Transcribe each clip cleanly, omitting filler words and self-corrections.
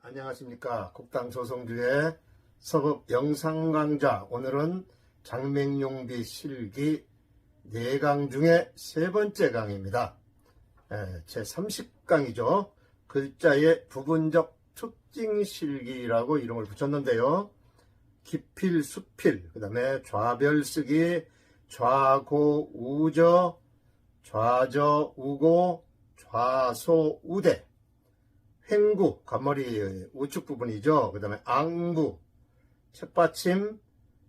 안녕하십니까. 국당 조성주의 서법 영상 강좌. 오늘은 장맹용비 실기 4강 중에 3번째 강입니다. 제 30강이죠. 글자의 부분적 특징 실기라고 이름을 붙였는데요. 기필, 수필, 그 다음에 좌별 쓰기, 좌고, 우저, 좌저, 우고, 좌소, 우대, 횡구, 겉머리 우측 부분이죠. 그 다음에 앙부, 책받침,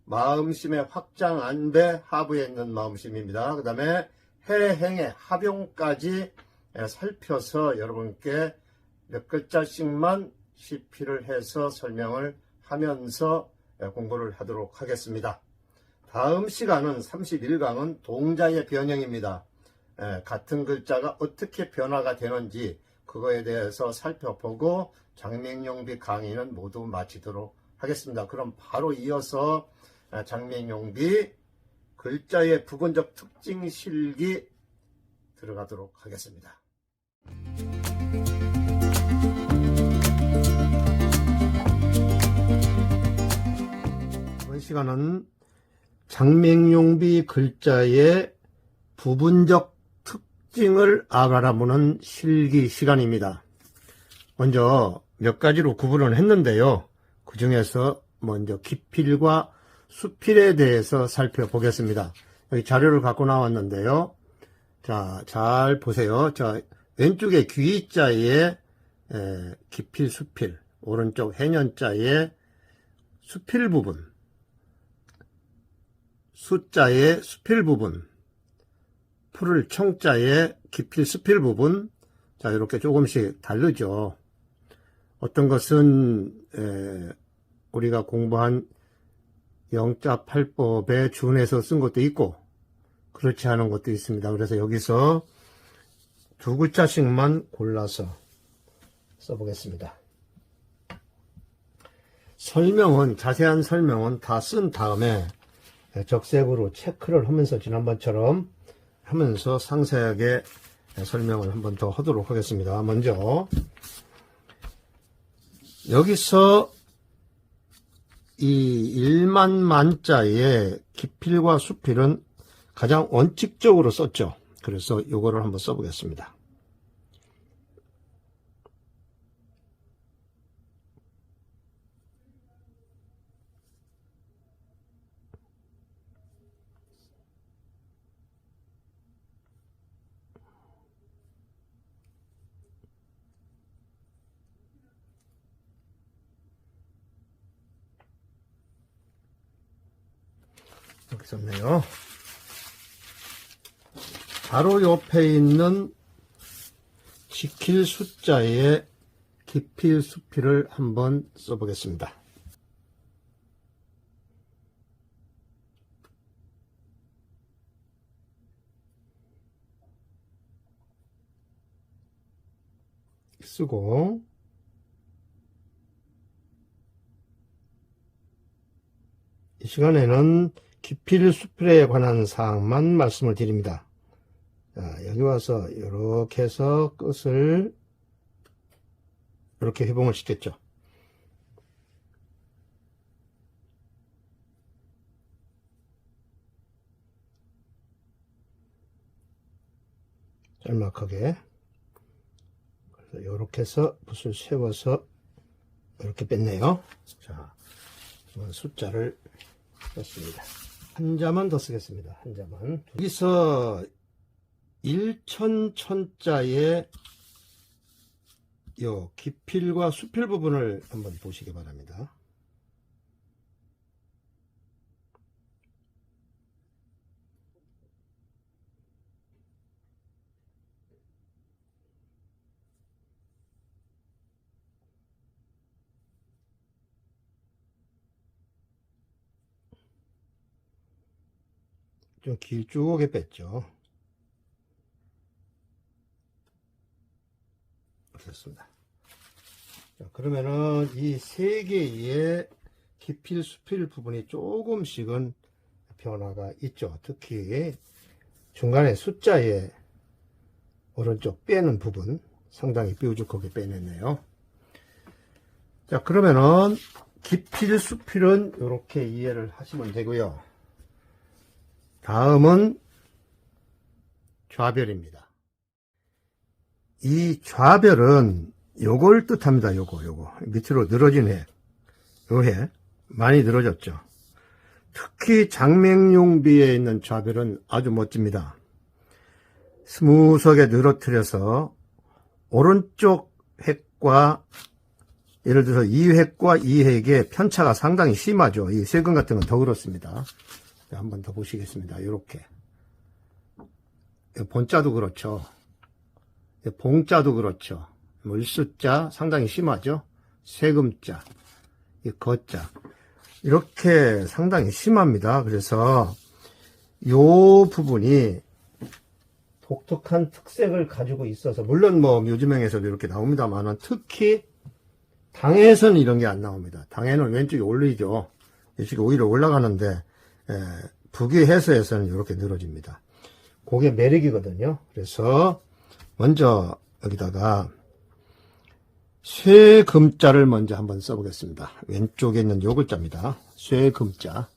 마음심의 확장 안배, 하부에 있는 마음심입니다. 그 다음에 해행의 합용까지 살펴서 여러분께 몇 글자씩만 시필을 해서 설명을 하면서 공부를 하도록 하겠습니다. 다음 시간은 31강은 동자의 변형입니다. 같은 글자가 어떻게 변화가 되는지 그거에 대해서 살펴보고 장맹용비 강의는 모두 마치도록 하겠습니다. 그럼 바로 이어서 장맹용비 글자의 부분적 특징 실기 들어가도록 하겠습니다. 이번 시간은 장맹용비 글자의 부분적 특징을 알아보는 실기 시간입니다. 먼저 몇 가지로 구분을 했는데요. 그 중에서 먼저 기필과 수필에 대해서 살펴보겠습니다. 여기 자료를 갖고 나왔는데요. 자, 잘 보세요. 자, 왼쪽에 귀자에 기필, 수필, 오른쪽 해년자에 수필 부분, 숫자의 수필 부분, 풀을 청자의 기필, 수필 부분. 자, 이렇게 조금씩 다르죠. 어떤 것은 우리가 공부한 영자팔법에 준해서 쓴 것도 있고 그렇지 않은 것도 있습니다. 그래서 여기서 2글자씩만 골라서 써보겠습니다. 자세한 설명은 다 쓴 다음에 적색으로 체크를 하면서 지난번처럼 하면서 상세하게 설명을 한 번 더 하도록 하겠습니다. 먼저 여기서 이 일만만자의 기필과 수필은 가장 원칙적으로 썼죠. 그래서 이거를 한번 써보겠습니다. 이렇게 썼네요. 바로 옆에 있는 지킬 숫자의 기필, 수필을 한번 써보겠습니다. 쓰고 이 시간에는 기필, 수필에 관한 사항만 말씀을 드립니다. 자, 여기 와서 이렇게 해서 끝을 이렇게 회봉을 시켰죠. 짤막하게. 그래서 이렇게 해서 붓을 세워서 이렇게 뺐네요. 자, 숫자를 썼습니다. 한 자만 더 쓰겠습니다. 한 자만. 여기서 일천천자의 요 기필과 수필 부분을 한번 보시기 바랍니다. 좀 길쭉하게 뺐죠. 됐습니다. 자, 그러면은 이 3개의 기필, 수필 부분이 조금씩은 변화가 있죠. 특히 중간에 숫자의 오른쪽 빼는 부분 상당히 뾰족하게 빼냈네요. 자, 그러면은 기필, 수필은 이렇게 이해를 하시면 되고요. 다음은 좌별입니다. 이 좌별은 요걸 뜻합니다. 요거. 밑으로 늘어진 해. 요 해. 많이 늘어졌죠. 특히 장맹용비에 있는 좌별은 아주 멋집니다. 스무스하게 늘어뜨려서 오른쪽 획과 예를 들어서 이 획과 이 획의 편차가 상당히 심하죠. 이 세금 같은 건 더 그렇습니다. 한 번 더 보시겠습니다. 요렇게. 본자도 그렇죠. 봉자도 그렇죠. 일수자 상당히 심하죠. 세금자, 거자. 이렇게 상당히 심합니다. 그래서 요 부분이 독특한 특색을 가지고 있어서, 물론 뭐 묘지명에서도 이렇게 나옵니다만, 특히 당에서는 이런 게 안 나옵니다. 당에는 왼쪽에 올리죠. 이쪽에 오히려 올라가는데, 부기해서에서는 이렇게 늘어집니다. 그게 매력이거든요. 그래서 먼저 여기다가 쇠금자를 먼저 한번 써보겠습니다. 왼쪽에 있는 요 글자입니다. 쇠금자.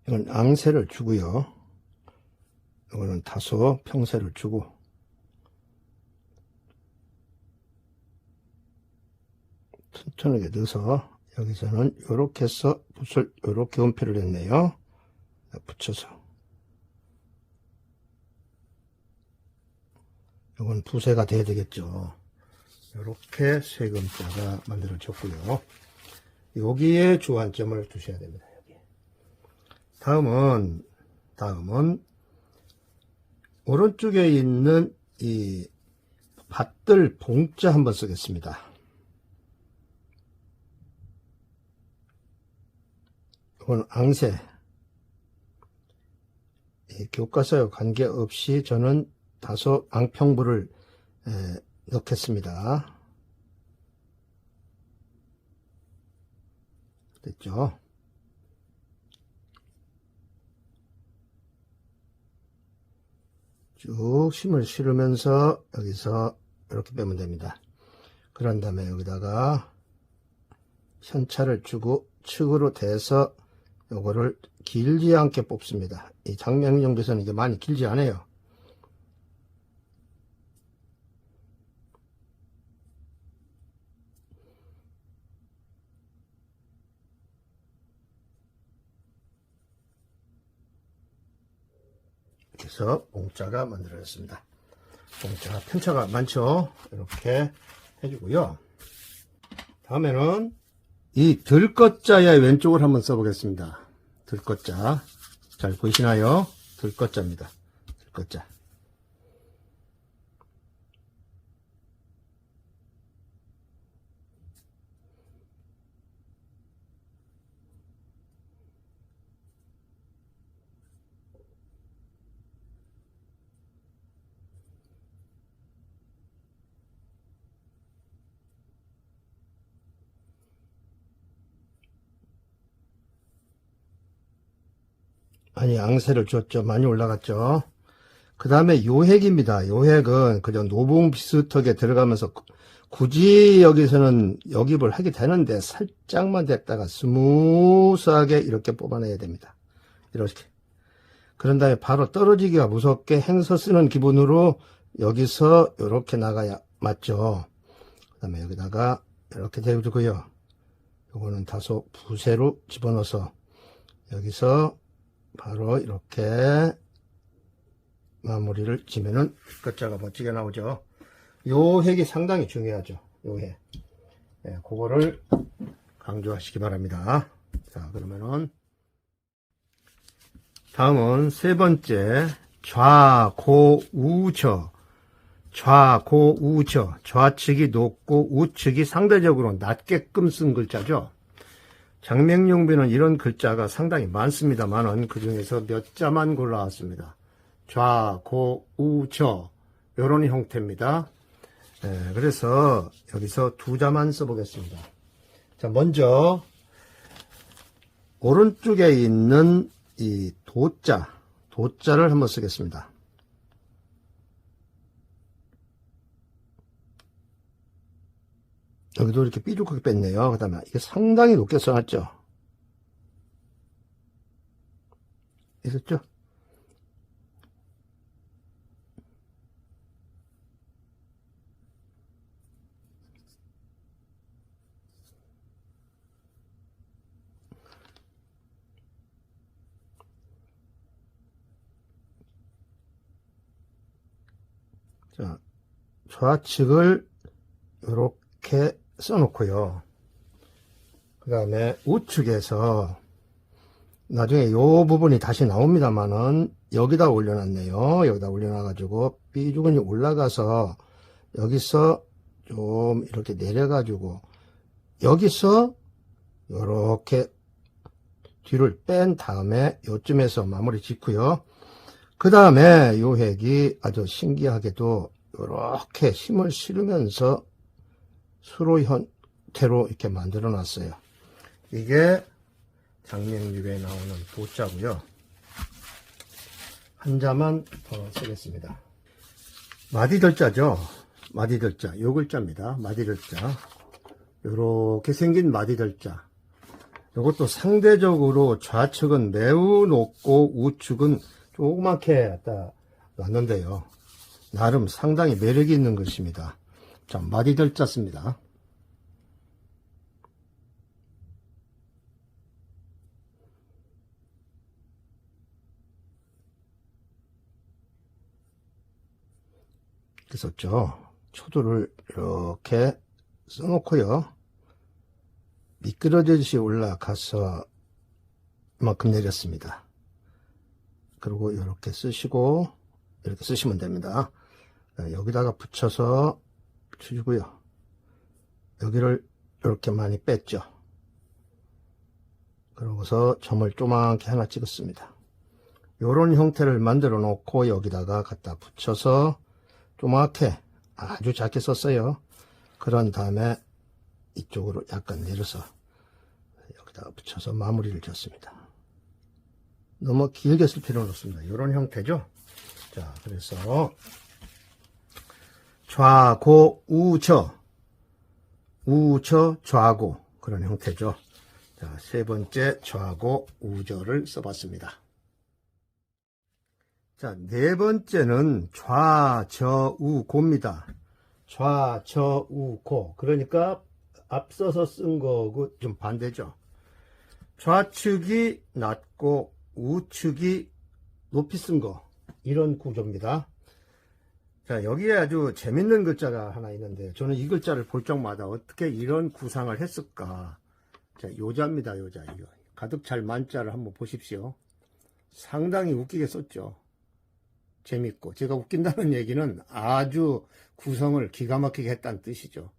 이건 앙세를 주고요. 이거는 다소 평세를 주고, 천천하게 넣어서 여기서는 이렇게 해서 붓을 이렇게 은폐를 했네요. 붙여서. 이건 부세가 돼야 되겠죠. 이렇게 쇠금자가 만들어졌고요. 여기에 주안점을 두셔야 됩니다. 여기. 다음은 오른쪽에 있는 이 밭들 봉자 한번 쓰겠습니다. 이건 앙세. 교과서와 관계없이 저는 다소 앙평부를 넣겠습니다. 됐죠? 쭉 심을 실으면서 여기서 이렇게 빼면 됩니다. 그런 다음에 여기다가 편차를 주고 측으로 대서 요거를 길지 않게 뽑습니다. 이 장명용비서는 이게 많이 길지 않아요. 이렇게 해서 봉자가 만들어졌습니다. 봉자 편차가 많죠. 이렇게 해주고요. 다음에는 이 들것자의 왼쪽을 한번 써보겠습니다. 들것자. 잘 보이시나요? 들것자입니다. 들것자. 많이 앙세를 줬죠. 많이 올라갔죠. 그 다음에 요획입니다. 요획은 그저 노봉 비슷하게 들어가면서 굳이 여기서는 역입을 하게 되는데 살짝만 됐다가 스무스하게 이렇게 뽑아내야 됩니다. 이렇게. 그런 다음에 바로 떨어지기가 무섭게 행서 쓰는 기분으로 여기서 이렇게 나가야 맞죠. 그 다음에 여기다가 이렇게 대주고요. 요거는 다소 부세로 집어넣어서 여기서 바로 이렇게 마무리를 지면은 끝자가 멋지게 나오죠. 요 획이 상당히 중요하죠. 요 획. 네, 그거를 강조하시기 바랍니다. 자, 그러면은 다음은 세 번째 좌고우저. 좌고우저. 좌측이 높고 우측이 상대적으로 낮게끔 쓴 글자죠. 장명용비는 이런 글자가 상당히 많습니다만은 그 중에서 몇 자만 골라왔습니다. 좌, 고, 우, 저 이런 형태입니다. 그래서 여기서 두 자만 써보겠습니다. 자, 먼저 오른쪽에 있는 이 도자를 한번 쓰겠습니다. 여기도 이렇게 삐죽하게 뺐네요. 그 다음에 이게 상당히 높게 써놨죠. 있었죠? 자, 좌측을 이렇게 써놓고요. 그 다음에 우측에서 나중에 이 부분이 다시 나옵니다만은 여기다 올려놨네요. 여기다 올려놔가지고 삐죽은이 올라가서 여기서 좀 이렇게 내려가지고 여기서 이렇게 뒤를 뺀 다음에 요쯤에서 마무리 짓고요. 그 다음에 요 획이 아주 신기하게도 이렇게 힘을 실으면서 수로 형태로 이렇게 만들어 놨어요. 이게 장명유배에 나오는 도자고요. 한 자만 더 쓰겠습니다. 마디들자죠. 마디들자. 요 글자입니다. 마디들자. 요렇게 생긴 마디들자. 요것도 상대적으로 좌측은 매우 높고 우측은 조그맣게 갖다 놨는데요. 나름 상당히 매력이 있는 것입니다. 자, 마디들자 씁니다. 이렇게 썼죠. 초도를 이렇게 써놓고요. 미끄러지듯이 올라가서 이만큼 내렸습니다. 그리고 이렇게 쓰시고 이렇게 쓰시면 됩니다. 여기다가 붙여서 주고요. 여기를 이렇게 많이 뺐죠. 그러고서 점을 조그맣게 하나 찍었습니다. 이런 형태를 만들어 놓고 여기다가 갖다 붙여서 조그맣게 아주 작게 썼어요. 그런 다음에 이쪽으로 약간 내려서 여기다가 붙여서 마무리를 지었습니다. 너무 길게 쓸 필요는 없습니다. 이런 형태죠. 자, 그래서 좌고 우저 좌고 그런 형태죠. 자, 세 번째 좌고 우저를 써봤습니다. 자, 네 번째는 좌저우고입니다. 좌저우고. 그러니까 앞서서 쓴 거고 좀 반대죠. 좌측이 낮고 우측이 높이 쓴 거. 이런 구조입니다. 자, 여기에 아주 재밌는 글자가 하나 있는데 저는 이 글자를 볼 적마다 어떻게 이런 구상을 했을까. 자, 요자입니다. 요자. 이거. 가득 찰 만자를 한번 보십시오. 상당히 웃기게 썼죠. 재밌고. 제가 웃긴다는 얘기는 아주 구성을 기가 막히게 했다는 뜻이죠.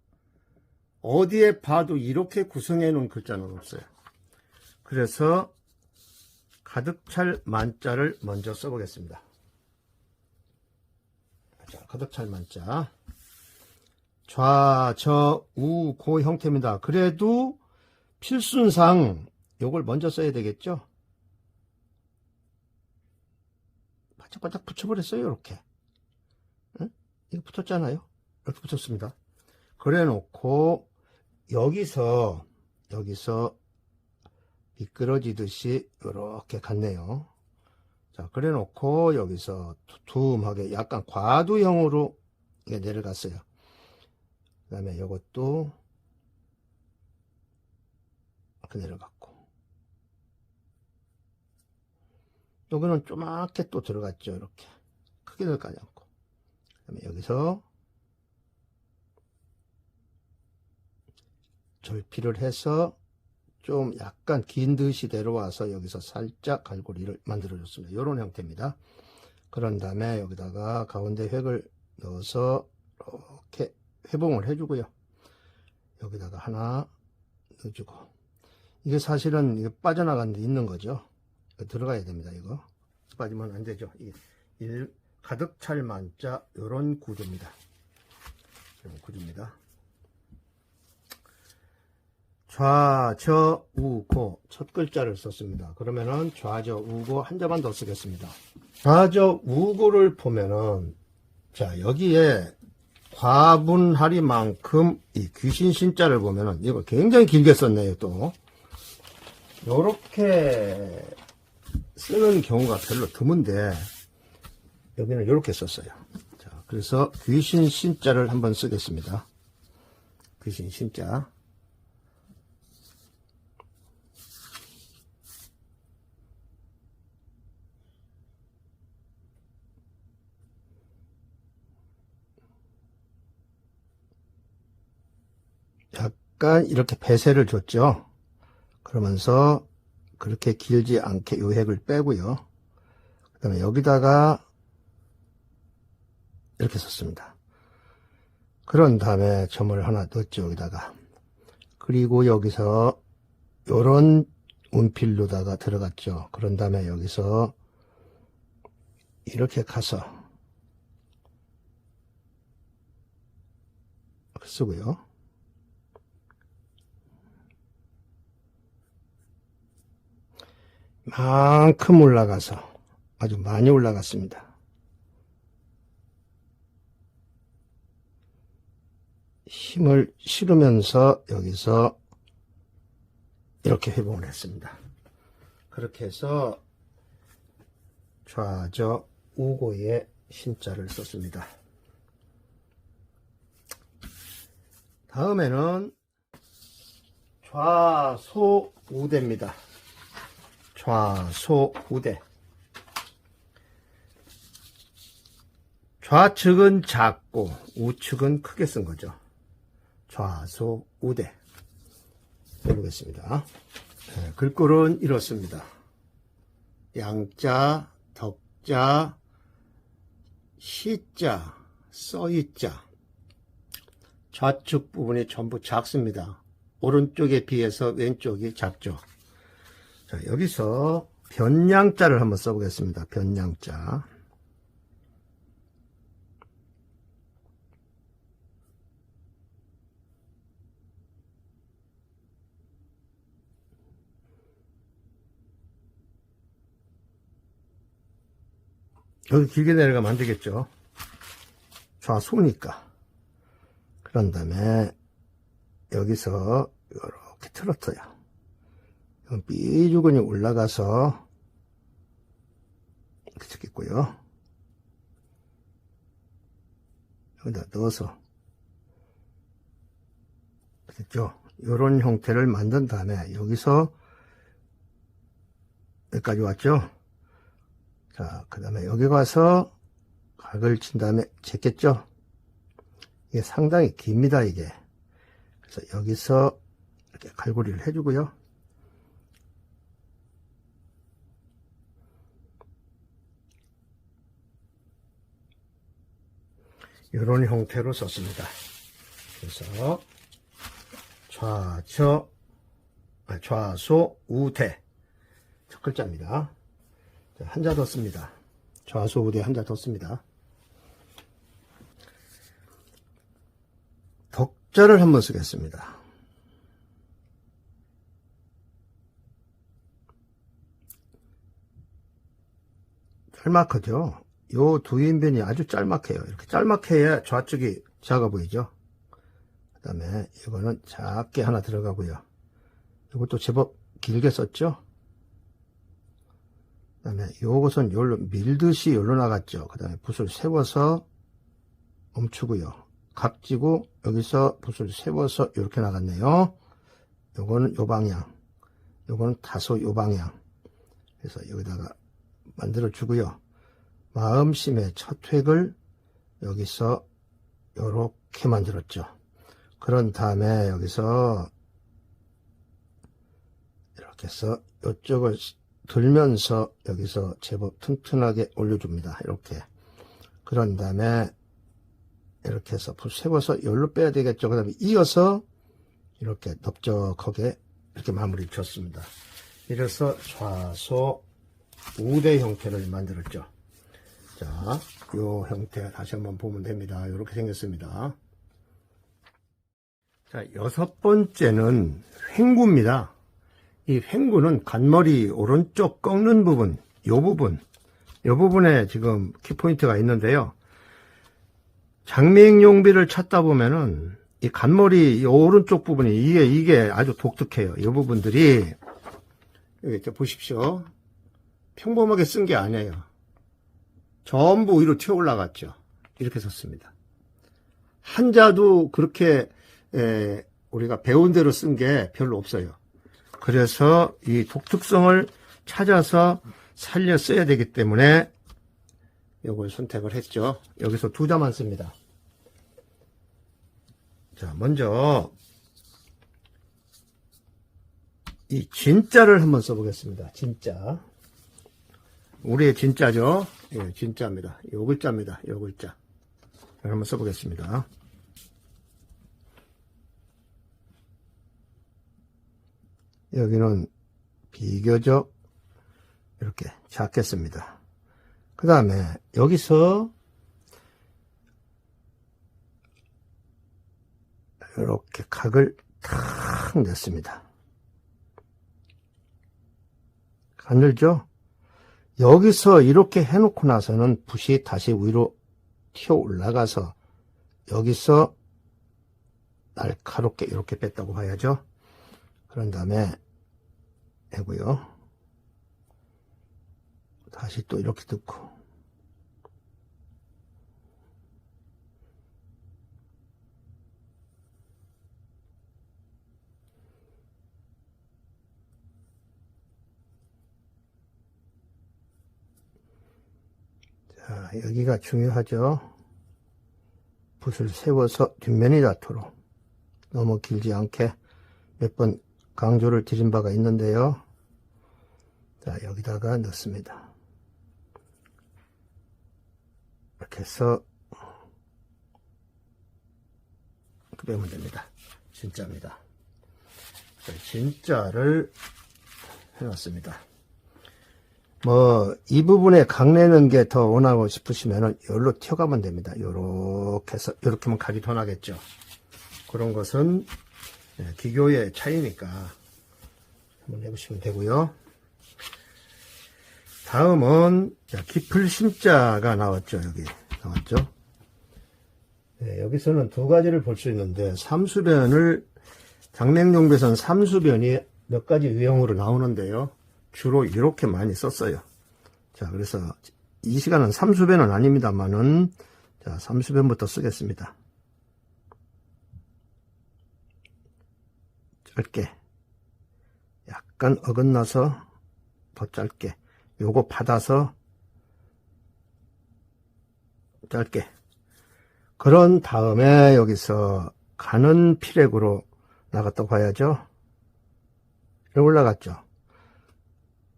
어디에 봐도 이렇게 구성해 놓은 글자는 없어요. 그래서 가득 찰 만자를 먼저 써보겠습니다. 자, 가득 찰 만자. 좌, 저, 우, 고 형태입니다. 그래도 필순상 요걸 먼저 써야 되겠죠? 바짝바짝 붙여버렸어요. 이렇게. 응? 이거 붙었잖아요. 이렇게 붙였습니다. 그래 놓고 여기서 미끄러지듯이 이렇게 갔네요. 자, 그래 놓고 여기서 두툼하게 약간 과두형으로 내려갔어요. 그 다음에 이것도 이렇게 내려갔고, 여기는 조그맣게 또 들어갔죠. 이렇게 크게 들어가지 않고. 그 다음에 여기서 절필을 해서 좀 약간 긴 듯이 내려와서 여기서 살짝 갈고리를 만들어 줬습니다. 이런 형태입니다. 그런 다음에 여기다가 가운데 획을 넣어서 이렇게 회봉을 해주고요. 여기다가 하나 넣어주고, 이게 사실은 이게 빠져나간 데 있는 거죠. 들어가야 됩니다. 이거 빠지면 안 되죠. 가득 찰 만자 요런 구조입니다. 이런 구조입니다. 좌저우고 첫 글자를 썼습니다. 그러면은 좌저우고 한 자만 더 쓰겠습니다. 좌저우고를 보면은 자 여기에 과분하리만큼 이 귀신 신자를 보면은 이거 굉장히 길게 썼네요. 또 요렇게 쓰는 경우가 별로 드문데 여기는 요렇게 썼어요. 자 그래서 귀신 신자를 한번 쓰겠습니다. 귀신 신자. 약간 이렇게 배세를 줬죠. 그러면서 그렇게 길지 않게 요 획을 빼고요. 그 다음에 여기다가 이렇게 썼습니다. 그런 다음에 점을 하나 넣었죠. 여기다가. 그리고 여기서 요런 운필로다가 들어갔죠. 그런 다음에 여기서 이렇게 가서 쓰고요. 만큼 올라가서 아주 많이 올라갔습니다. 힘을 실으면서 여기서 이렇게 회복을 했습니다. 그렇게 해서 좌저 우고의 신자를 썼습니다. 다음에는 좌소우대입니다. 좌소우대. 좌측은 작고 우측은 크게 쓴 거죠. 좌소우대. 해보겠습니다. 네, 글꼴은 이렇습니다. 양자, 덕자, 시자, 써이자. 좌측 부분이 전부 작습니다. 오른쪽에 비해서 왼쪽이 작죠. 자, 여기서 변양자를 한번 써보겠습니다. 변양자. 여기 길게 내려가면 안 되겠죠. 좌소니까. 그런 다음에 여기서 이렇게 틀어져요. 삐죽은이 올라가서 이렇게 적겠고요. 여기다 넣어서 됐죠. 이런 형태를 만든 다음에 여기서 여기까지 왔죠. 자, 그 다음에 여기 가서 각을 친 다음에 쟀겠죠. 이게 상당히 깁니다. 이게. 그래서 여기서 이렇게 갈고리를 해주고요. 이런 형태로 썼습니다. 그래서 좌소 우대 첫 글자입니다. 한자 더 씁니다. 좌소 우대 한자 더 씁니다. 덕자를 한번 쓰겠습니다. 짤막하죠. 요 두 인변이 아주 짤막해요. 이렇게 짤막해 해야 좌측이 작아 보이죠. 그 다음에 이거는 작게 하나 들어가고요. 이것도 제법 길게 썼죠. 그 다음에 요것은 요로 밀듯이 요로 나갔죠. 그 다음에 붓을 세워서 멈추고요. 각지고 여기서 붓을 세워서 이렇게 나갔네요. 요거는 요 방향, 요거는 다소 요 방향. 그래서 여기다가 만들어 주고요. 마음심의 첫 획을 여기서 요렇게 만들었죠. 그런 다음에 여기서 이렇게 해서 이쪽을 들면서 여기서 제법 튼튼하게 올려줍니다. 이렇게. 그런 다음에 이렇게 해서 붓 세워서 여기로 빼야 되겠죠. 그 다음에 이어서 이렇게 넓적하게 이렇게 마무리 쳤습니다. 이래서 좌소 우대 형태를 만들었죠. 자, 요 형태 다시 한번 보면 됩니다. 이렇게 생겼습니다. 자, 6번째는 횡구입니다. 이 횡구는 간머리 오른쪽 꺾는 부분, 요 부분에 지금 키포인트가 있는데요. 장맹용비를 찾다 보면은 이 간머리 이 오른쪽 부분이 이게 아주 독특해요. 이 부분들이 여기 보십시오. 평범하게 쓴 게 아니에요. 전부 위로 튀어 올라갔죠. 이렇게 썼습니다. 한자도 그렇게 우리가 배운 대로 쓴 게 별로 없어요. 그래서 이 독특성을 찾아서 살려 써야 되기 때문에 이걸 선택을 했죠. 여기서 2자만 씁니다. 자, 먼저 이 진짜를 한번 써보겠습니다. 진짜. 우리의 진짜죠. 예, 진짜입니다. 요 글자입니다. 요 글자. 한번 써보겠습니다. 여기는 비교적 이렇게 작겠습니다. 그 다음에 여기서 이렇게 각을 탁 냈습니다. 가늘죠? 여기서 이렇게 해놓고 나서는 붓이 다시 위로 튀어 올라가서 여기서 날카롭게 이렇게 뺐다고 봐야죠. 그런 다음에 해고요. 다시 또 이렇게 넣고 자, 여기가 중요하죠. 붓을 세워서 뒷면이 닿도록 너무 길지 않게 몇 번 강조를 드린 바가 있는데요. 자, 여기다가 넣습니다. 이렇게 해서 이렇게 빼면 됩니다. 진짜입니다. 자, 진짜를 해놨습니다. 이 부분에 각 내는 게 더 원하고 싶으시면은 여기로 튀어가면 됩니다. 요렇게 해서 요렇게 하면 각이 더 나겠죠. 그런 것은 기교의 차이니까 한번 해보시면 되고요. 다음은 깊을 심자가 나왔죠. 여기 나왔죠. 네, 여기서는 2가지를 볼 수 있는데 삼수변을 장맹용비에서는 삼수변이 몇 가지 유형으로 나오는데요. 주로 이렇게 많이 썼어요. 자, 그래서 이 시간은 삼수변은 아닙니다만은 자, 삼수변부터 쓰겠습니다. 짧게 약간 어긋나서 더 짧게 요거 받아서 짧게 그런 다음에 여기서 가는 피렉으로 나갔다고 봐야죠. 이렇게 올라갔죠.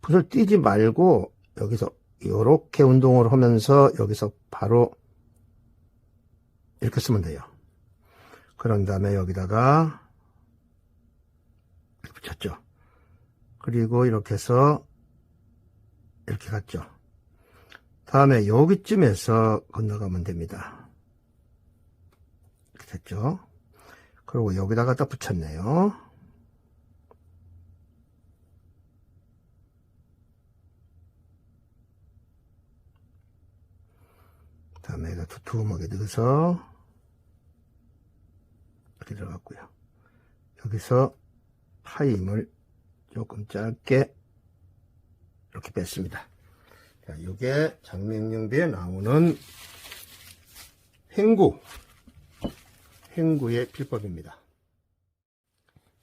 붓을 띄지 말고 여기서 이렇게 운동을 하면서 여기서 바로 이렇게 쓰면 돼요. 그런 다음에 여기다가 이렇게 붙였죠. 그리고 이렇게 해서 이렇게 갔죠. 다음에 여기쯤에서 건너가면 됩니다. 이렇게 됐죠. 그리고 여기다 갖다 붙였네요. 다음에 두툼하게 넣어서 이렇게 들어갔고요. 여기서 파임을 조금 짧게 이렇게 뺐습니다. 자, 이게 장맹용비에 나오는 횡구의 필법입니다.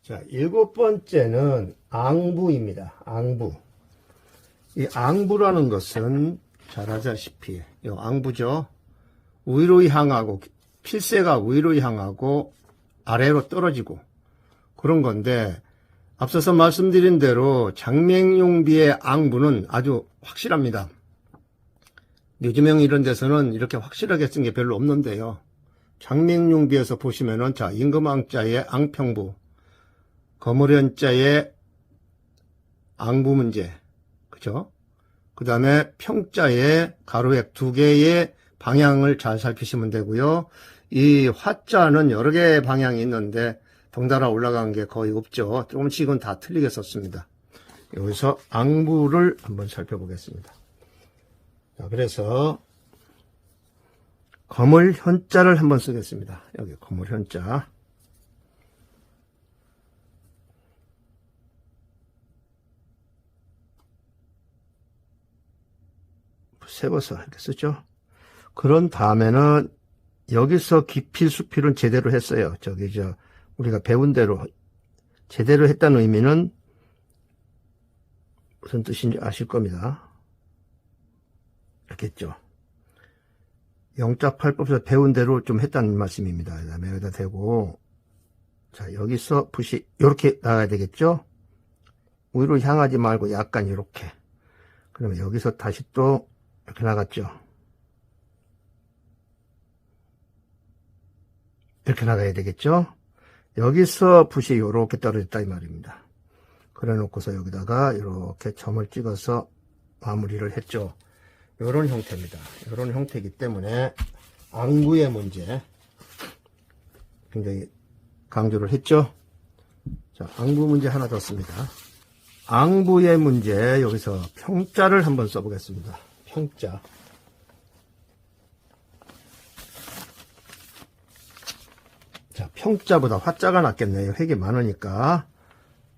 자, 7번째는 앙부입니다. 앙부. 이 앙부라는 것은 잘 아시다시피 이 앙부죠. 위로 향하고 필세가 위로 향하고 아래로 떨어지고 그런 건데 앞서서 말씀드린 대로 장맹용비의 앙부는 아주 확실합니다. 요즘형 이런 데서는 이렇게 확실하게 쓴 게 별로 없는데요. 장맹용비에서 보시면은 자 임금왕자의 앙평부 거물현자의 앙부 문제, 그죠? 그 다음에 평자의 가로획 두 개의 방향을 잘 살피시면 되고요. 이 화자는 여러 개의 방향이 있는데 덩달아 올라간 게 거의 없죠. 조금씩은 다 틀리게 썼습니다. 여기서 앙부를 한번 살펴보겠습니다. 자, 그래서 거물현자를 한번 쓰겠습니다. 여기 거물현자. 세워서 이렇게 쓰죠. 그런 다음에는 여기서 깊이 수필은 제대로 했어요. 우리가 배운 대로 제대로 했다는 의미는 무슨 뜻인지 아실 겁니다. 알겠죠? 영자팔법에서 배운 대로 좀 했다는 말씀입니다. 그 다음에 여기다 대고, 자, 여기서 붓이 이렇게 나가야 되겠죠? 위로 향하지 말고 약간 이렇게. 그러면 여기서 다시 또 이렇게 나갔죠? 이렇게 나가야 되겠죠? 여기서 붓이 이렇게 떨어졌다 이 말입니다. 그래 놓고서 여기다가 이렇게 점을 찍어서 마무리를 했죠. 이런 형태입니다. 이런 형태이기 때문에 앙부의 문제 굉장히 강조를 했죠. 자, 앙부 문제 하나 더 씁니다. 앙부의 문제, 여기서 평자를 한번 써보겠습니다. 평자. 자, 평자보다 화자가 낫겠네요. 획이 많으니까.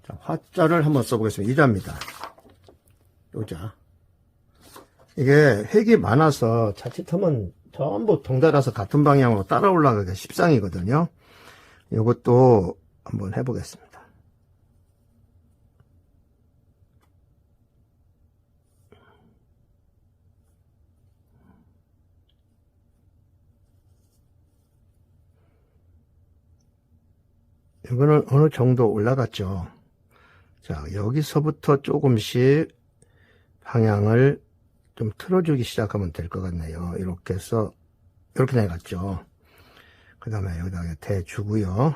자, 화자를 한번 써보겠습니다. 이자입니다. 요자. 이게 획이 많아서 자칫하면 전부 덩달아서 같은 방향으로 따라 올라가기가 십상이거든요. 이것도 한번 해보겠습니다. 이거는 어느 정도 올라갔죠. 자, 여기서부터 조금씩 방향을 좀 틀어주기 시작하면 될 것 같네요. 이렇게 해서 이렇게 내갔죠. 그 다음에 여기다가 대주고요.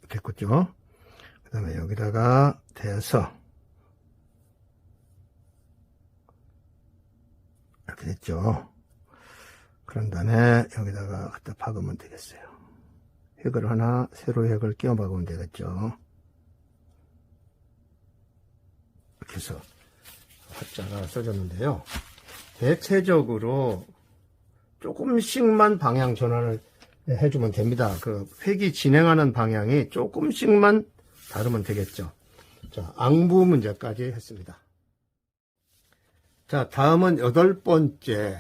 됐겠죠. 그 다음에 여기다가 대서 이렇게 됐죠. 그런 다음에 여기다가 갖다 박으면 되겠어요. 획을 하나, 세로 획을 끼워 박으면 되겠죠. 이렇게 해서 화자가 써졌는데요. 대체적으로 조금씩만 방향 전환을 해주면 됩니다. 그 획이 진행하는 방향이 조금씩만 다르면 되겠죠. 자, 앙부 문제까지 했습니다. 자, 다음은 8번째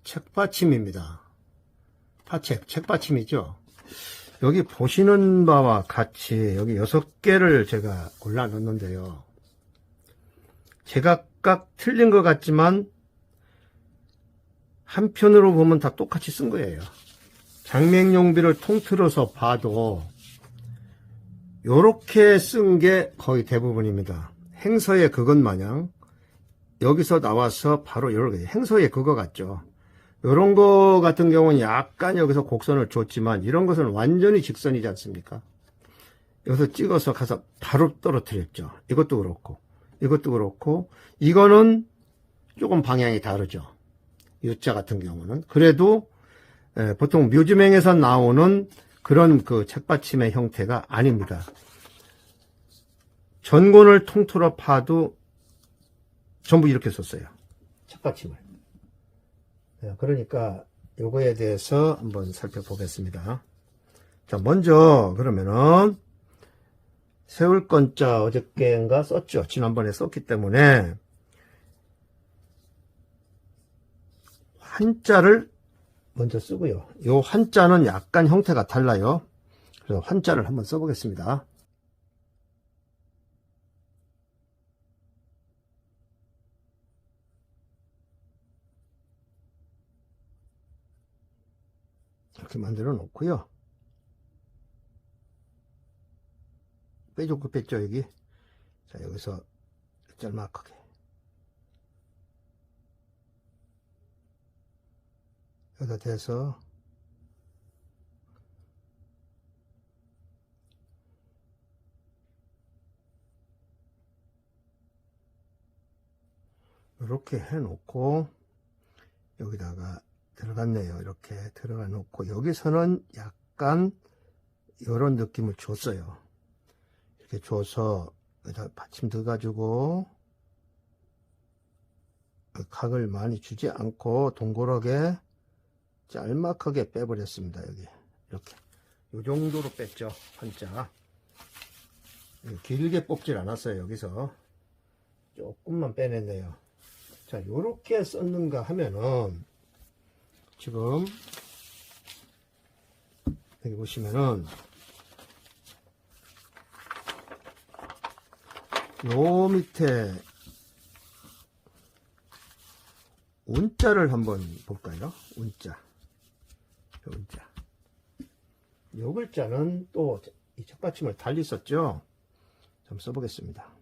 책받침입니다. 책받침이죠. 여기 보시는 바와 같이 여기 6개를 제가 골라 넣었는데요. 제각각 틀린 것 같지만 한편으로 보면 다 똑같이 쓴 거예요. 장맹용비를 통틀어서 봐도 요렇게 쓴 게 거의 대부분입니다. 행서의 그것 마냥 여기서 나와서 바로 이렇게 행서의 그거 같죠. 이런 거 같은 경우는 약간 여기서 곡선을 줬지만 이런 것은 완전히 직선이지 않습니까? 여기서 찍어서 가서 바로 떨어뜨렸죠. 이것도 그렇고 이것도 그렇고 이거는 조금 방향이 다르죠. U자 같은 경우는 그래도 보통 묘지맹에서 나오는 그런 그 책받침의 형태가 아닙니다. 전권을 통틀어 파도 전부 이렇게 썼어요. 책받침을. 그러니까 요거에 대해서 한번 살펴보겠습니다. 자, 먼저 그러면은 세울 건자 어저께인가 썼죠. 지난번에 썼기 때문에 한자를 먼저 쓰고요. 요 한자는 약간 형태가 달라요. 그래서 한자를 한번 써보겠습니다. 이렇게 만들어 놓고요. 빼줬고 뺐죠, 여기. 자, 여기서 짤막하게. 여기다 대서 이렇게 해 놓고 여기다가 들어갔네요. 이렇게 들어가 놓고 여기서는 약간 이런 느낌을 줬어요. 이렇게 줘서 여기다 받침 넣어가지고 각을 많이 주지 않고 동그랗게 짤막하게 빼버렸습니다. 여기 이렇게 이 정도로 뺐죠. 한자 길게 뽑질 않았어요. 여기서 조금만 빼냈네요. 자, 요렇게 썼는가 하면은 지금 여기 보시면은 요 밑에 운자를 한번 볼까요? 운자. 운자. 요 글자는 또 이 책받침을 달리 썼죠? 좀 써보겠습니다.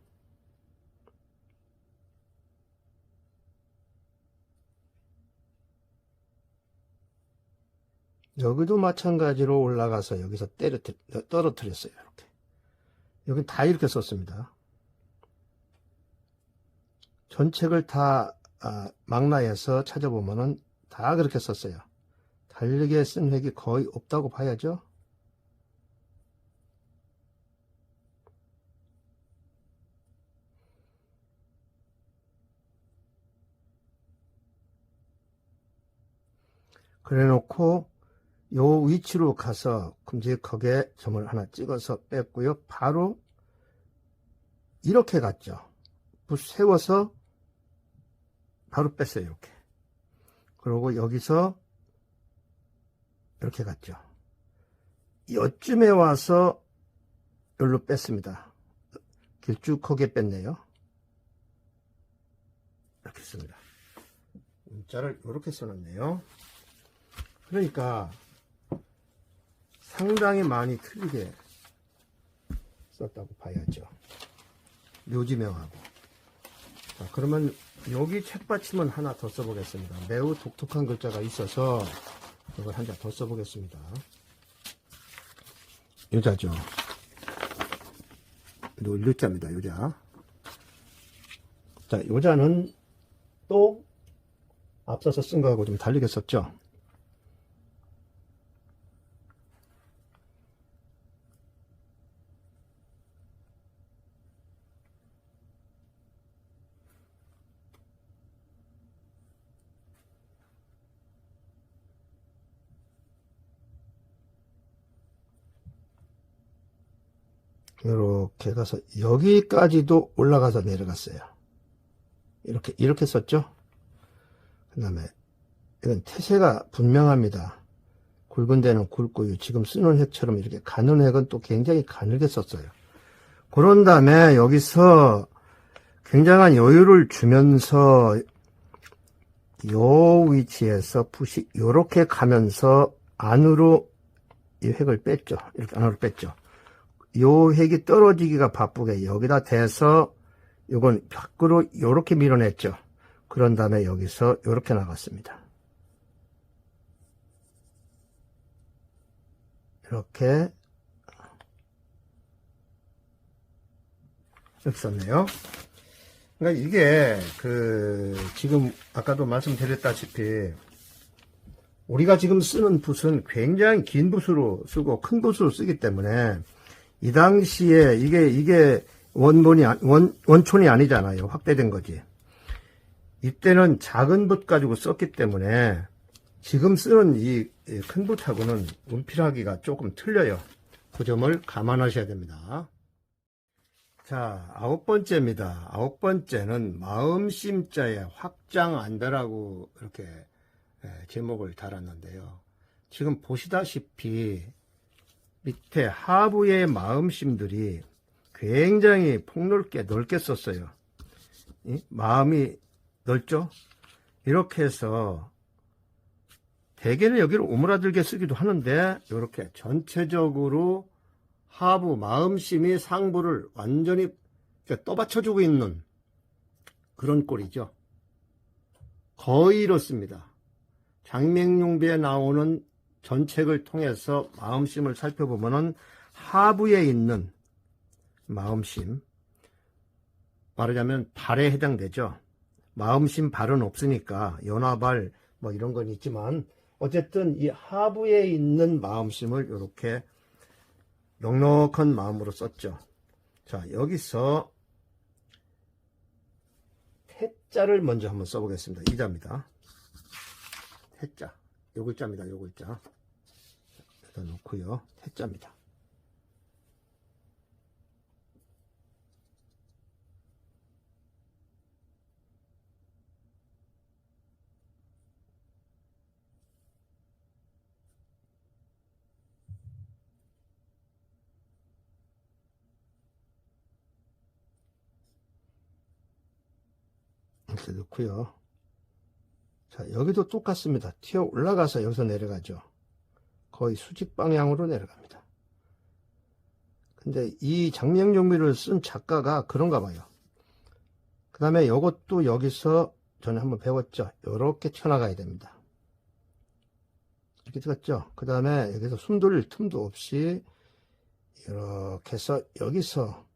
여기도 마찬가지로 올라가서 여기서 떨어뜨렸어요. 이렇게. 여기 다 이렇게 썼습니다. 전책을 다 망라해서 찾아보면은 다 그렇게 썼어요. 다르게 쓴 획이 거의 없다고 봐야죠. 그래 놓고 요 위치로 가서 큼직하게 점을 하나 찍어서 뺐고요. 바로 이렇게 갔죠. 세워서 바로 뺐어요. 이렇게. 그리고 여기서 이렇게 갔죠. 이쯤에 와서 여기로 뺐습니다. 길쭉하게 뺐네요. 이렇게 씁니다. 문자를 이렇게 써놨네요. 그러니까 상당히 많이 틀리게 썼다고 봐야죠. 묘지명하고. 자, 그러면 여기 책받침은 하나 더 써보겠습니다. 매우 독특한 글자가 있어서 이걸 한 자 더 써보겠습니다. 요자죠. 요자입니다. 요자. 자, 요자는 또 앞서서 쓴 거하고 좀 다르게 썼죠. 이렇게 가서 여기까지도 올라가서 내려갔어요. 이렇게 썼죠. 그 다음에 이건 태세가 분명합니다. 굵은 데는 굵고요. 지금 쓰는 획처럼 이렇게 가는 획은 또 굉장히 가늘게 썼어요. 그런 다음에 여기서 굉장한 여유를 주면서 요 위치에서 붓이 요렇게 가면서 안으로 이 획을 뺐죠. 이렇게 안으로 뺐죠. 요 획이 떨어지기가 바쁘게 여기다 대서 요건 밖으로 요렇게 밀어냈죠. 그런 다음에 여기서 요렇게 나갔습니다. 이렇게 썼네요. 그러니까 이게 지금 아까도 말씀드렸다시피 우리가 지금 쓰는 붓은 굉장히 긴 붓으로 쓰고 큰 붓으로 쓰기 때문에 이 당시에 이게 원촌이 아니잖아요. 확대된 거지. 이때는 작은 붓 가지고 썼기 때문에 지금 쓰는 이 큰 붓하고는 운필하기가 조금 틀려요. 그 점을 감안하셔야 됩니다. 자, 9번째입니다. 9번째는 마음심자의 확장안배라고 이렇게 제목을 달았는데요. 지금 보시다시피 밑에 하부의 마음심들이 굉장히 폭넓게 넓게 썼어요. 마음이 넓죠? 이렇게 해서 대개는 여기를 오므라들게 쓰기도 하는데 이렇게 전체적으로 하부 마음심이 상부를 완전히 떠받쳐주고 있는 그런 꼴이죠. 거의 이렇습니다. 장맹용비에 나오는 전책을 통해서 마음심을 살펴보면은 하부에 있는 마음심, 말하자면 발에 해당되죠. 마음심 발은 없으니까 연화발 뭐 이런 건 있지만 어쨌든 이 하부에 있는 마음심을 이렇게 넉넉한 마음으로 썼죠. 자, 여기서 태자를 먼저 한번 써보겠습니다. 이자입니다. 태자, 요 글자입니다. 요 글자 여기다 놓고요. 태자입니다. 이렇게 넣고요. 자, 여기도 똑같습니다. 튀어 올라가서 여기서 내려가죠. 거의 수직 방향으로 내려갑니다. 근데 이 장명용비를 쓴 작가가 그런가 봐요. 그 다음에 이것도 여기서 전에 한번 배웠죠. 이렇게 튀어나가야 됩니다. 이렇게 들어갔죠. 그 다음에 여기서 숨 돌릴 틈도 없이 이렇게 해서 여기서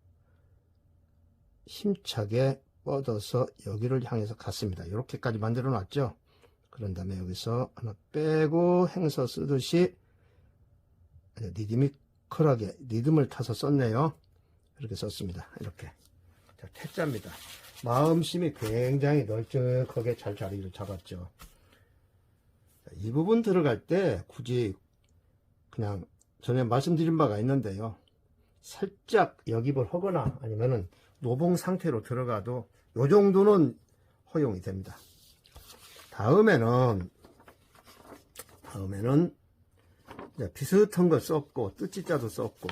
힘차게 뻗어서 여기를 향해서 갔습니다. 이렇게까지 만들어 놨죠. 그런 다음에 여기서 하나 빼고 행서 쓰듯이 리드미컬하게 리듬을 타서 썼네요. 이렇게 썼습니다. 이렇게. 자, 태자입니다. 마음심이 굉장히 널찍하게 잘 자리를 잡았죠. 자, 이 부분 들어갈 때 굳이 그냥 전에 말씀드린 바가 있는데요. 살짝 역입을 하거나 아니면은 노봉 상태로 들어가도 요 정도는 허용이 됩니다. 다음에는 비슷한 거 썼고 뜻지자도 썼고,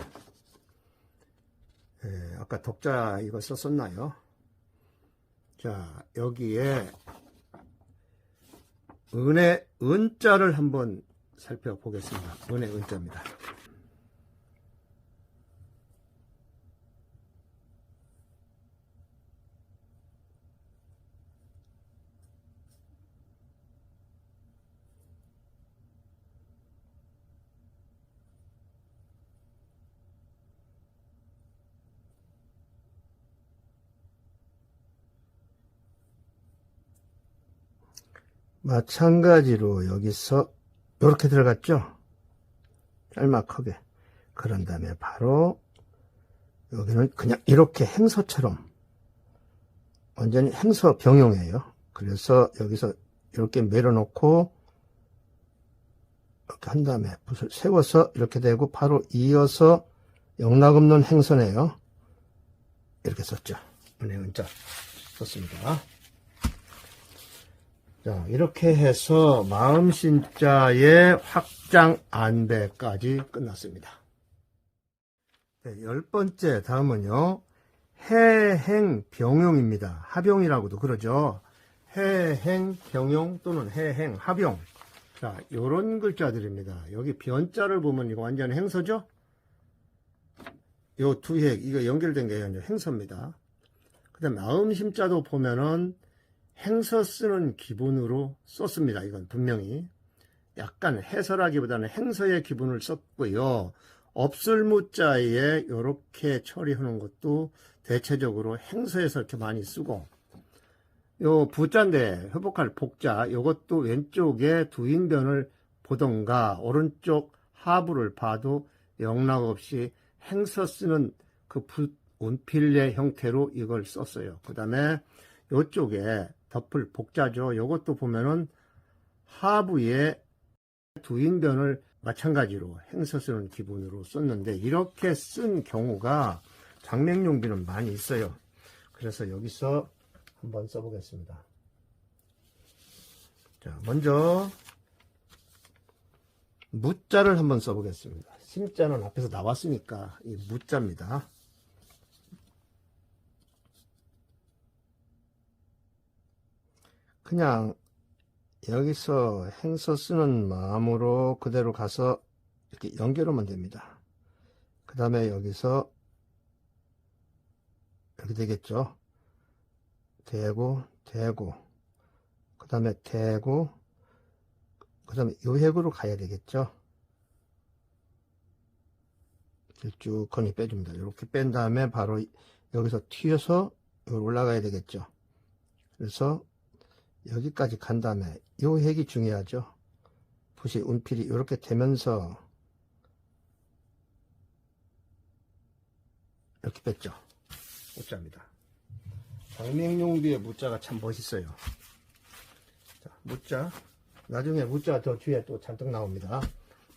아까 독자 이거 썼었나요? 자, 여기에 은의 은자를 한번 살펴보겠습니다. 은의 은자입니다. 마찬가지로 여기서 이렇게 들어갔죠. 짤막하게. 그런 다음에 바로 여기는 그냥 이렇게 행서처럼 완전히 행서 병용이에요. 그래서 여기서 이렇게 밀어놓고 이렇게 한 다음에 붓을 세워서 이렇게 되고 바로 이어서 영락 없는 행서네요. 이렇게 썼죠. 은행 은자 썼습니다. 자, 이렇게 해서 마음심자의 확장 안배까지 끝났습니다. 네, 10번째 다음은요. 해행병용입니다. 합용이라고도 그러죠. 해행병용 또는 해행합용. 자, 요런 글자들입니다. 여기 변자를 보면 이거 완전 행서죠? 요 두 핵, 이거 연결된 게 행서입니다. 그 다음에 마음심자도 보면은 행서 쓰는 기분으로 썼습니다. 이건 분명히. 약간 해설하기보다는 행서의 기분을 썼고요. 없을 무자에 이렇게 처리하는 것도 대체적으로 행서에서 이렇게 많이 쓰고, 요 부자인데 회복할 복자, 요것도 왼쪽에 두인변을 보던가 오른쪽 하부를 봐도 영락 없이 행서 쓰는 그 운필의 형태로 이걸 썼어요. 그 다음에 요쪽에 덮을 복자죠. 요것도 보면은 하부에 두인변을 마찬가지로 행서 쓰는 기분으로 썼는데 이렇게 쓴 경우가 장맹용비는 많이 있어요. 그래서 여기서 한번 써보겠습니다. 자, 먼저 무자를 한번 써보겠습니다. 심자는 앞에서 나왔으니까 이 무자입니다. 그냥 여기서 행서 쓰는 마음으로 그대로 가서 이렇게 연결하면 됩니다. 그 다음에 여기서 이렇게 되겠죠. 대고, 대고, 그 다음에 대고, 그 다음에 요 핵으로 가야 되겠죠. 길쭉하니 빼줍니다. 이렇게 뺀 다음에 바로 여기서 튀어서 올라가야 되겠죠. 그래서 여기까지 간 다음에 요 핵이 중요하죠. 붓이 운필이 이렇게 되면서 이렇게 뺐죠. 무자입니다. 장맹용비의 무자가 참 멋있어요. 자, 무자. 나중에 무자 더 뒤에 또 잔뜩 나옵니다.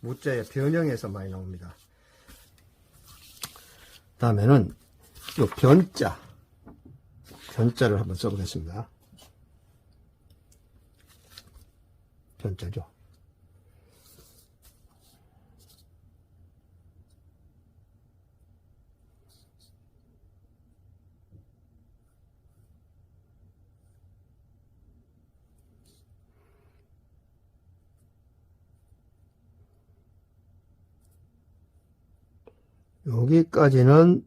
무자의 변형에서 많이 나옵니다. 다음에는 요 변자. 변자를 한번 써보겠습니다. 변자죠. 여기까지는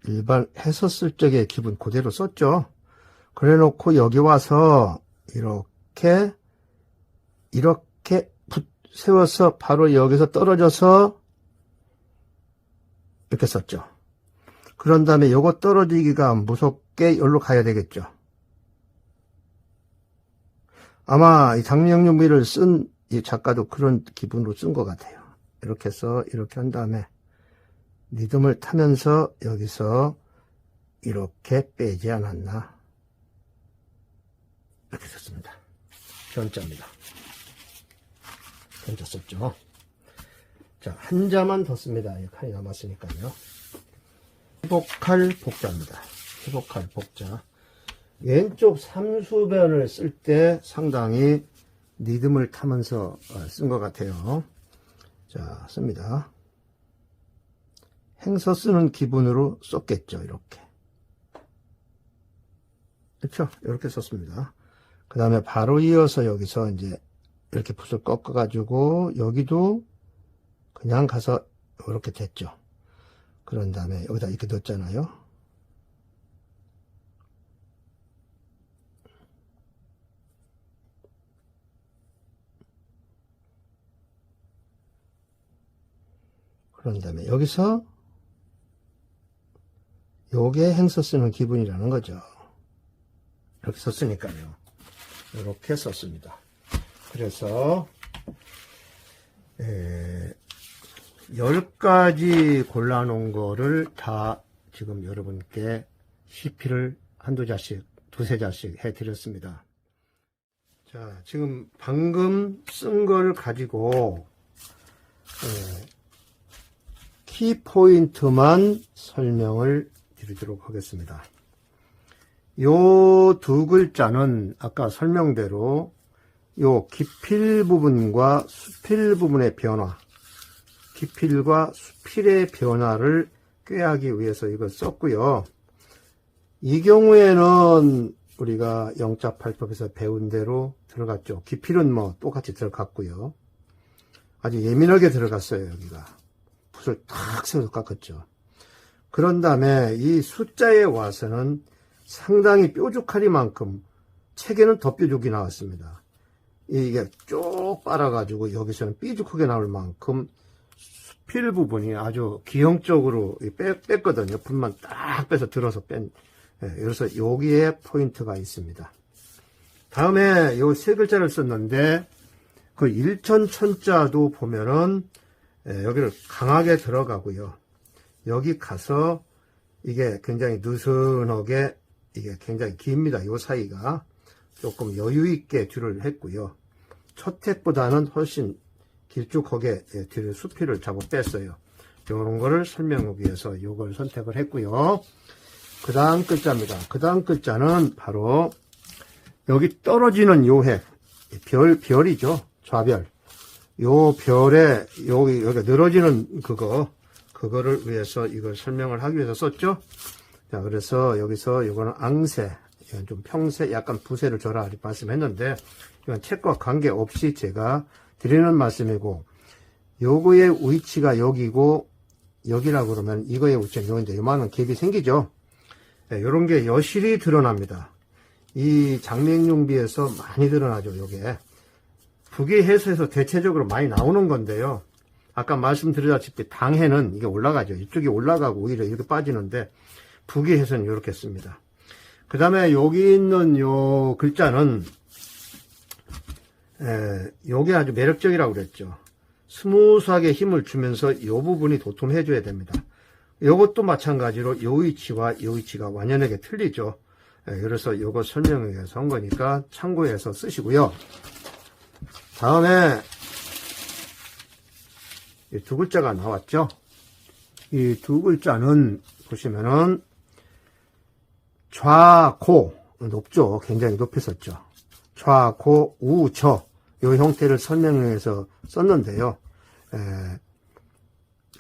일반 해서 쓸 적의 기분 그대로 썼죠. 그래 놓고 여기 와서 이렇게 세워서 바로 여기서 떨어져서 이렇게 썼죠. 그런 다음에 요거 떨어지기가 무섭게 여기로 가야 되겠죠. 아마 이 장명용비를 쓴 이 작가도 그런 기분으로 쓴 것 같아요. 이렇게 해서 이렇게 한 다음에 리듬을 타면서 여기서 이렇게 빼지 않았나. 이렇게 썼습니다. 변자입니다. 변자 썼죠. 자, 한 자만 더 씁니다. 칸이 남았으니까요. 회복할 복자입니다. 회복할 복자. 왼쪽 삼수변을 쓸 때 상당히 리듬을 타면서 쓴 것 같아요. 자, 씁니다. 행서 쓰는 기분으로 썼겠죠. 이렇게. 그렇죠? 이렇게 썼습니다. 그 다음에 바로 이어서 여기서 이제 이렇게 붓을 꺾어가지고 여기도 그냥 가서 이렇게 됐죠. 그런 다음에 여기다 이렇게 넣었잖아요. 그런 다음에 여기서 요게 행서 쓰는 기분이라는 거죠. 이렇게 썼으니까요. 이렇게 썼습니다. 그래서 10가지 골라놓은 거를 다 지금 여러분께 CP를 한두 자씩, 두세 자씩 해드렸습니다. 자, 지금 방금 쓴 걸 가지고 키포인트만 설명을 드리도록 하겠습니다. 요 두 글자는 아까 설명대로 요 기필 부분과 수필 부분의 변화, 기필과 수필의 변화를 꾀하기 위해서 이걸 썼고요. 이 경우에는 우리가 영자팔법에서 배운 대로 들어갔죠. 기필은 뭐 똑같이 들어갔고요. 아주 예민하게 들어갔어요. 여기가 붓을 탁 세워서 깎았죠. 그런 다음에 이 숫자에 와서는 상당히 뾰족하리만큼 책에는 더 뾰족이 나왔습니다. 이게 쭉 빨아가지고 여기서는 삐죽하게 나올 만큼 수필 부분이 아주 기형적으로 뺐거든요. 붓만 딱 빼서 들어서 뺀. 그래서 여기에 포인트가 있습니다. 다음에 요 세 글자를 썼는데 그 일천천자도 보면은 여기를 강하게 들어가고요. 여기 가서 이게 굉장히 느슨하게 이게 굉장히 깁니다. 요 사이가 조금 여유 있게 뒤를 했고요. 첫 핵보다는 훨씬 길쭉하게 뒤를 수필을 잡아 뺐어요. 이런 거를 설명하기 위해서 요걸 선택을 했고요. 그 다음 글자입니다. 그 다음 글자는 바로 여기 떨어지는 요 핵, 별이죠. 좌별. 요 별에 여기 늘어지는 그거를 위해서 이걸 설명을 하기 위해서 썼죠. 자, 그래서 여기서 이거는 앙세, 이건 좀 평세, 약간 부세를 줘라 이렇게 말씀했는데 이건 책과 관계없이 제가 드리는 말씀이고, 요거의 위치가 여기고 여기라고 그러면 이거의 위치는 여기인데 요만한 갭이 생기죠. 네, 요런 게 여실히 드러납니다. 이 장맹용비에서 많이 드러나죠. 요게 부기해소에서 대체적으로 많이 나오는 건데요. 아까 말씀드렸다시피 당해는 이게 올라가죠. 이쪽이 올라가고 오히려 이렇게 빠지는데 부기해소는 이렇게 씁니다. 그 다음에 여기 있는 요 글자는 요게 아주 매력적이라고 그랬죠. 스무스하게 힘을 주면서 이 부분이 도톰해 줘야 됩니다. 요것도 마찬가지로 요 위치와 요 위치가 완연하게 틀리죠. 그래서 요거 설명을 위해서 한 거니까 참고해서 쓰시고요. 다음에 이 두 글자가 나왔죠. 이 두 글자는 보시면은 좌고 높죠. 굉장히 높이 썼죠. 좌고 우저 이 형태를 설명해서 썼는데요.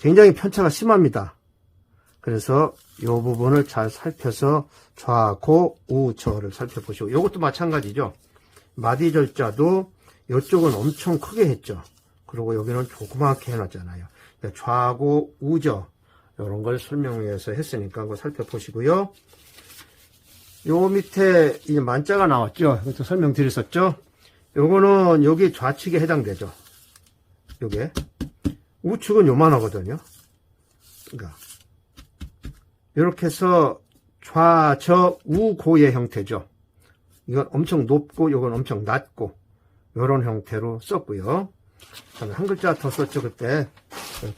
굉장히 편차가 심합니다. 그래서 이 부분을 잘 살펴서 좌고 우저를 살펴보시고 이것도 마찬가지죠. 마디절자도 이쪽은 엄청 크게 했죠. 그리고 여기는 조그맣게 해놨잖아요. 좌고 우저 이런 걸 설명해서 했으니까 그거 살펴보시고요. 요 밑에 이 만자가 나왔죠. 이것도 설명드렸었죠. 요거는 여기 좌측에 해당되죠. 요게 우측은 요만하거든요. 그러니까 이렇게 해서 좌저 우고의 형태죠. 이건 엄청 높고 요건 엄청 낮고 요런 형태로 썼고요. 그다음에 한 글자 더 썼죠. 그때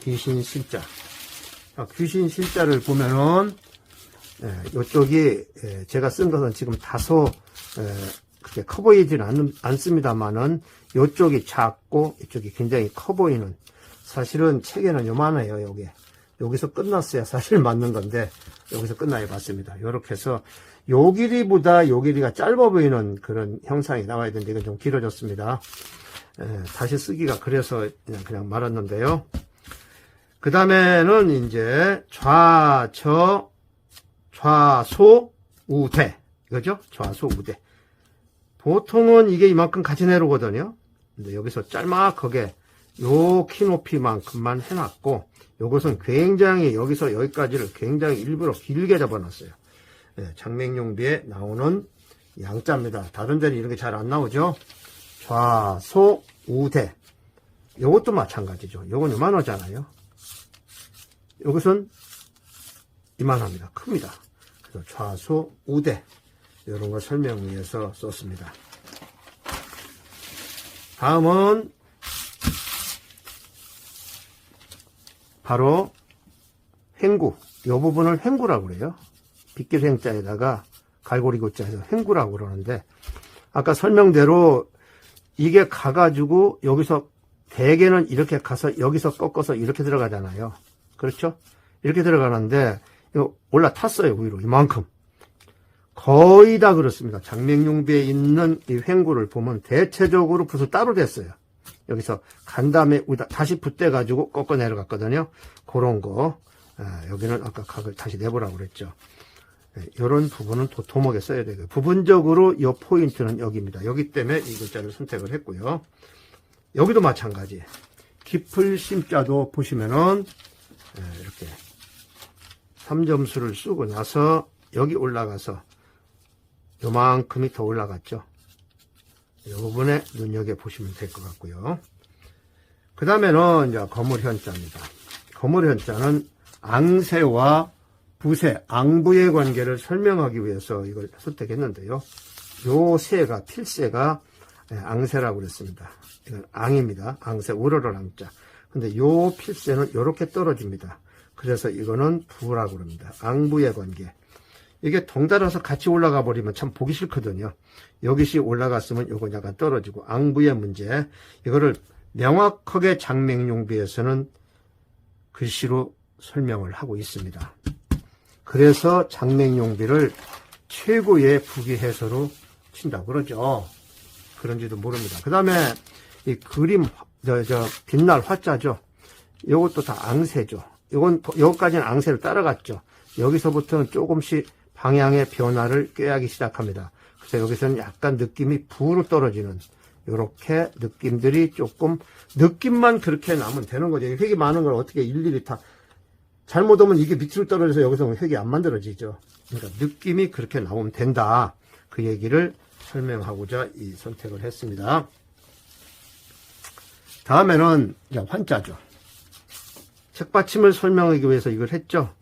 귀신 실자. 귀신 실자를 보면은 이쪽이 제가 쓴 것은 지금 다소 그렇게 커 보이지는 않습니다만은 이쪽이 작고 이쪽이 굉장히 커 보이는, 사실은 책에는 요만해요. 여기서 끝났어야 사실 맞는 건데 여기서 끝나야 맞습니다. 이렇게 해서 요 길이보다 요 길이가 짧아 보이는 그런 형상이 나와야 되는데 이건 좀 길어졌습니다. 다시 쓰기가 그래서 그냥 말았는데요. 그 다음에는 이제 좌저 좌소 우대 이거죠. 좌소 우대. 보통은 이게 이만큼 같이 내려오거든요. 근데 여기서 짤막하게 요 키 높이만큼만 해놨고, 요것은 굉장히 여기서 여기까지를 굉장히 일부러 길게 잡아놨어요. 장맹용비에 나오는 양자입니다. 다른 데는 이렇게 잘 안 나오죠. 좌소 우대. 요것도 마찬가지죠. 요건 요만하잖아요. 요것은 이만합니다. 큽니다. 그래서 좌소 우대 이런 걸 설명 위해서 썼습니다. 다음은 바로 횡구. 이 부분을 횡구라고 그래요. 빗길 횡자에다가 갈고리 구자에서 횡구라고 그러는데, 아까 설명대로 이게 가가지고 여기서 대개는 이렇게 가서 여기서 꺾어서 이렇게 들어가잖아요. 그렇죠? 이렇게 들어가는데 이거 올라탔어요. 위로 이만큼. 거의 다 그렇습니다. 장맹용비에 있는 이 횡구를 보면 대체적으로 붓을 따로 댔어요. 여기서 간 다음에 다시 붓대 가지고 꺾어 내려갔거든요. 그런 거. 여기는 아까 각을 다시 내보라고 그랬죠. 이런 부분은 도톰하게 써야 되고요. 부분적으로 이 포인트는 여기입니다. 여기 때문에 이 글자를 선택을 했고요. 여기도 마찬가지. 깊을 심자도 보시면은 이렇게 3점수를 쓰고 나서 여기 올라가서 요만큼이 더 올라갔죠. 이 부분에 눈여겨보시면 될 것 같고요. 그 다음에는 이제 거물현자입니다. 거물현자는 앙세와 부세, 앙부의 관계를 설명하기 위해서 이걸 선택했는데요. 요 세가, 필세가 앙세라고 그랬습니다. 이건 앙입니다. 앙세, 우러럴 앙자. 근데 요 필세는 요렇게 떨어집니다. 그래서 이거는 부라고 그럽니다. 앙부의 관계. 이게 덩달아서 같이 올라가 버리면 참 보기 싫거든요. 여기씩 올라갔으면 요건 약간 떨어지고, 앙부의 문제. 이거를 명확하게 장맹용비에서는 글씨로 설명을 하고 있습니다. 그래서 장맹용비를 최고의 부기해서로 친다고 그러죠. 그런지도 모릅니다. 그 다음에 이 그림, 빛날 화자죠. 요것도 다 앙세죠. 요거까지는 앙세를 따라갔죠. 여기서부터는 조금씩 방향의 변화를 꾀하기 시작합니다. 그래서 여기서는 약간 느낌이 부로 떨어지는, 요렇게 느낌들이 조금, 느낌만 그렇게 나면 되는 거죠. 획이 많은 걸 어떻게 일일이 다, 잘못 오면 이게 밑으로 떨어져서 여기서 획이 안 만들어지죠. 그러니까 느낌이 그렇게 나오면 된다. 그 얘기를 설명하고자 이 선택을 했습니다. 다음에는 이제 환자죠. 책받침을 설명하기 위해서 이걸 했죠.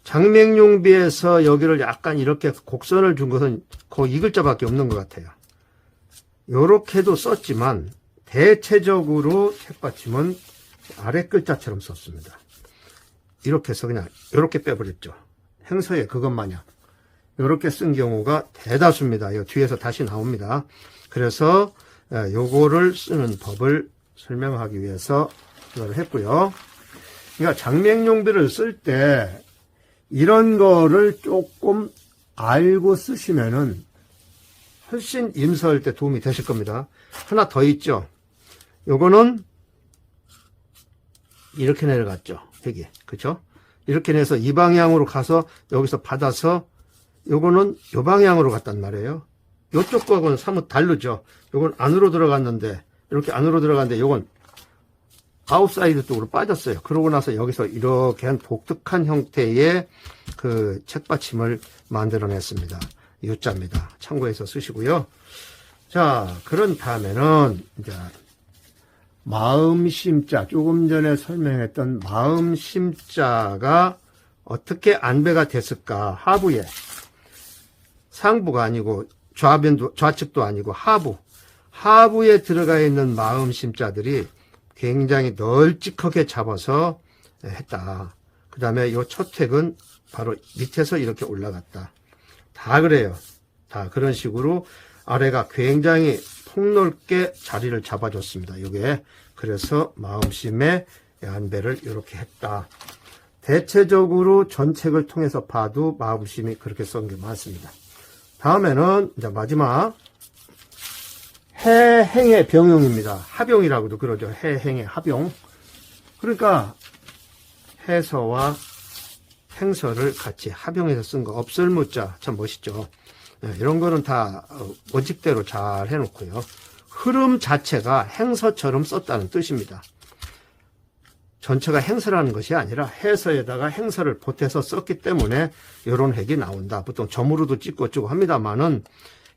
장맹용비에서 여기를 약간 이렇게 곡선을 준 것은 거의 이 글자밖에 없는 것 같아요. 요렇게도 썼지만 대체적으로 책받침은 아래 글자처럼 썼습니다. 이렇게 해서 그냥 이렇게 빼버렸죠. 행서에 그것 마냥 이렇게 쓴 경우가 대다수입니다. 이 뒤에서 다시 나옵니다. 그래서 요거를 쓰는 법을 설명하기 위해서 이걸 했고요. 그러니까 장맹용비를 쓸 때 이런 거를 조금 알고 쓰시면은 훨씬 임서할 때 도움이 되실 겁니다. 하나 더 있죠. 요거는 이렇게 내려갔죠. 여기. 그죠? 이렇게 내서 이 방향으로 가서 여기서 받아서 요거는 요 방향으로 갔단 말이에요. 요쪽 거하고는 사뭇 다르죠. 요건 안으로 들어갔는데 이렇게 안으로 들어갔는데 요건 아웃사이드 쪽으로 빠졌어요. 그러고 나서 여기서 이렇게 한 독특한 형태의 그 책받침을 만들어냈습니다. U자입니다. 참고해서 쓰시고요. 자, 그런 다음에는 이제 마음심자, 조금 전에 설명했던 마음심자가 어떻게 안배가 됐을까? 하부에 상부가 아니고 좌측도 아니고 하부에 들어가 있는 마음심자들이 굉장히 널찍하게 잡아서 했다. 그 다음에 이 첫획은 바로 밑에서 이렇게 올라갔다. 다 그래요. 다 그런 식으로 아래가 굉장히 폭넓게 자리를 잡아줬습니다. 이게 그래서 마음심의 안배를 이렇게 했다. 대체적으로 전책을 통해서 봐도 마음심이 그렇게 쓴 게 많습니다. 다음에는 이제 마지막 해행의 병용입니다. 하병이라고도 그러죠. 해행의 하병. 그러니까 해서와 행서를 같이 합용해서 쓴 거. 업설무자 참 멋있죠. 네, 이런 거는 다 원칙대로 잘 해놓고요. 흐름 자체가 행서처럼 썼다는 뜻입니다. 전체가 행서라는 것이 아니라 해서에다가 행서를 보태서 썼기 때문에 이런 핵이 나온다. 보통 점으로도 찍고 어쩌고 합니다만은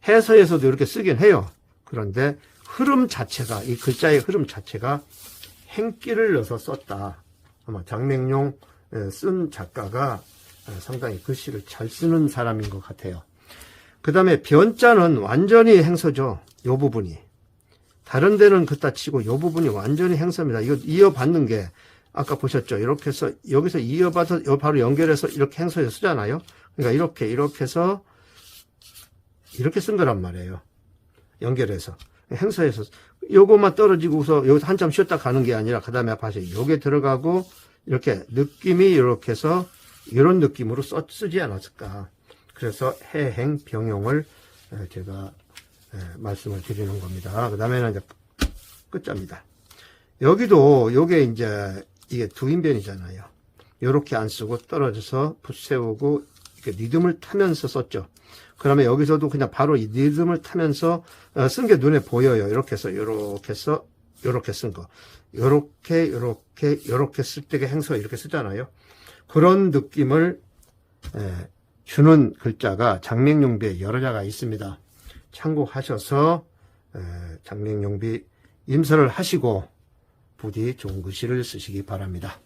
해서에서도 이렇게 쓰긴 해요. 그런데 흐름 자체가, 이 글자의 흐름 자체가 행기를 넣어서 썼다. 아마 장맹용 쓴 작가가 상당히 글씨를 잘 쓰는 사람인 것 같아요. 그 다음에 변자는 완전히 행서죠. 요 부분이. 다른 데는 그따 치고 요 부분이 완전히 행서입니다. 이거 이어받는 게 아까 보셨죠. 이렇게 해서 여기서 이어받아서 바로 연결해서 이렇게 행서에 쓰잖아요. 그러니까 이렇게 해서 이렇게 쓴 거란 말이에요. 연결해서 행서에서 요것만 떨어지고서 여기서 한참 쉬었다 가는 게 아니라 그 다음에 봐서 요게 들어가고 이렇게 느낌이 이렇게 해서 이런 느낌으로 쓰지 않았을까. 그래서 해행 병용을 제가 말씀을 드리는 겁니다. 그 다음에는 이제 끝자입니다. 여기도 요게 이제 이게 두인변이잖아요. 요렇게 안 쓰고 떨어져서 붓세우고 이렇게 리듬을 타면서 썼죠. 그러면 여기서도 그냥 바로 이 리듬을 타면서 쓴 게 눈에 보여요. 이렇게 해서 요렇게 쓴 거. 요렇게 쓸 때가 행서 이렇게 쓰잖아요. 그런 느낌을 주는 글자가 장맹용비에 여러 자가 있습니다. 참고하셔서 장맹용비 임서를 하시고 부디 좋은 글씨를 쓰시기 바랍니다.